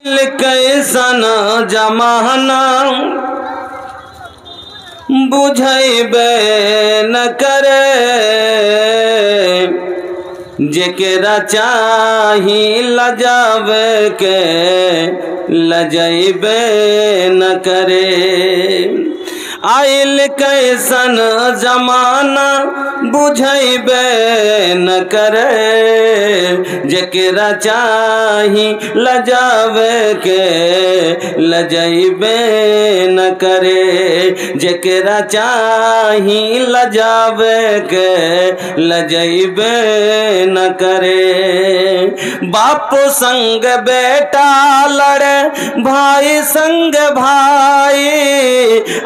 कैसन जमाना बुझैबे न करे, जेकरा चाही लजावे के लजैबे न करे। आइल कैसन जमाना बुझैबे न करे, जेकरा चाही लजावे के लजैबे न करे, जेकरा चाही लजावे के लजैबे न करे। बाप संग बेटा लड़े, भाई संग भाई,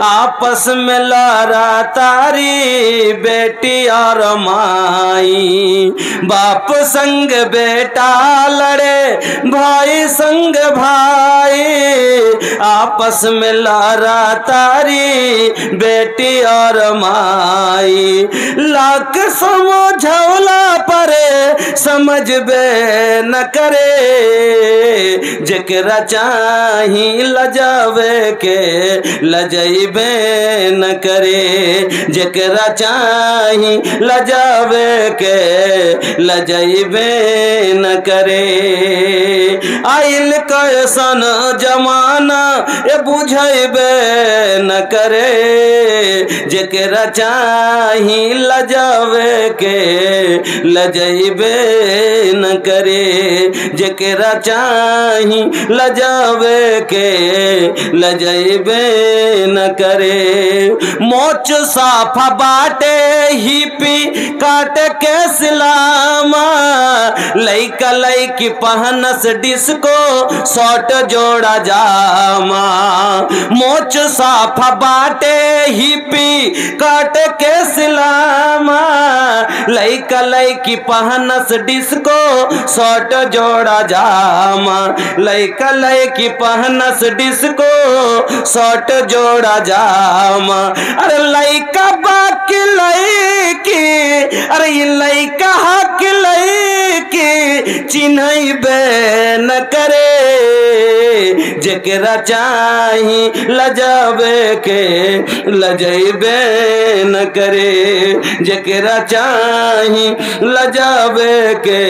आपस में लड़ा तारी बेटी और माई। बाप संग बेटा लड़े, भाई संग भाई, आपस में लड़ा तारी बेटी और माई। लाख समझौला परे समझबे न करे, जेकरा चाही लजावे के लजैबे न करे, जेकरा चाही लजावे के लजैबे न करे। आइल कैसन जमाना ए बुझैबे न करे, जेकरा चाही लजावे के लजैबे न करे, जेकरा चाही लजावे के लजैबे न करे। मोच साफा बाटे ही पी काट के सिलामा, लइका लइकी पहनस डिस्को शॉर्ट जोड़ा जामा। मोच साफा बाटे ही पी काट के सिलामा, लइका लइकी पहनस डिस्को शॉर्ट जोड़ा जामा। लइका लइकी पहनस डिस्को शॉर्ट जोड़ा जामा। अरे लइका बाकी लइकी, अरे ये लइका हक लइकी चिन्हैबे न करे, जेकरा चाही लजावे के लजैबे न करे, जेकरा चाही लजावे के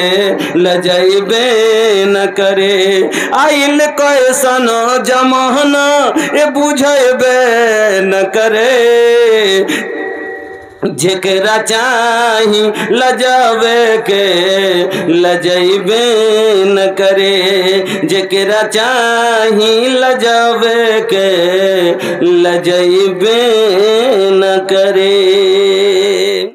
लजैबे न करे। आइल कैसन जमाना ए बुझैबे न करे, जेकरा चाही लजावे के लजैबे न करे, जेकरा चाही लजावे के लजैबे न करे।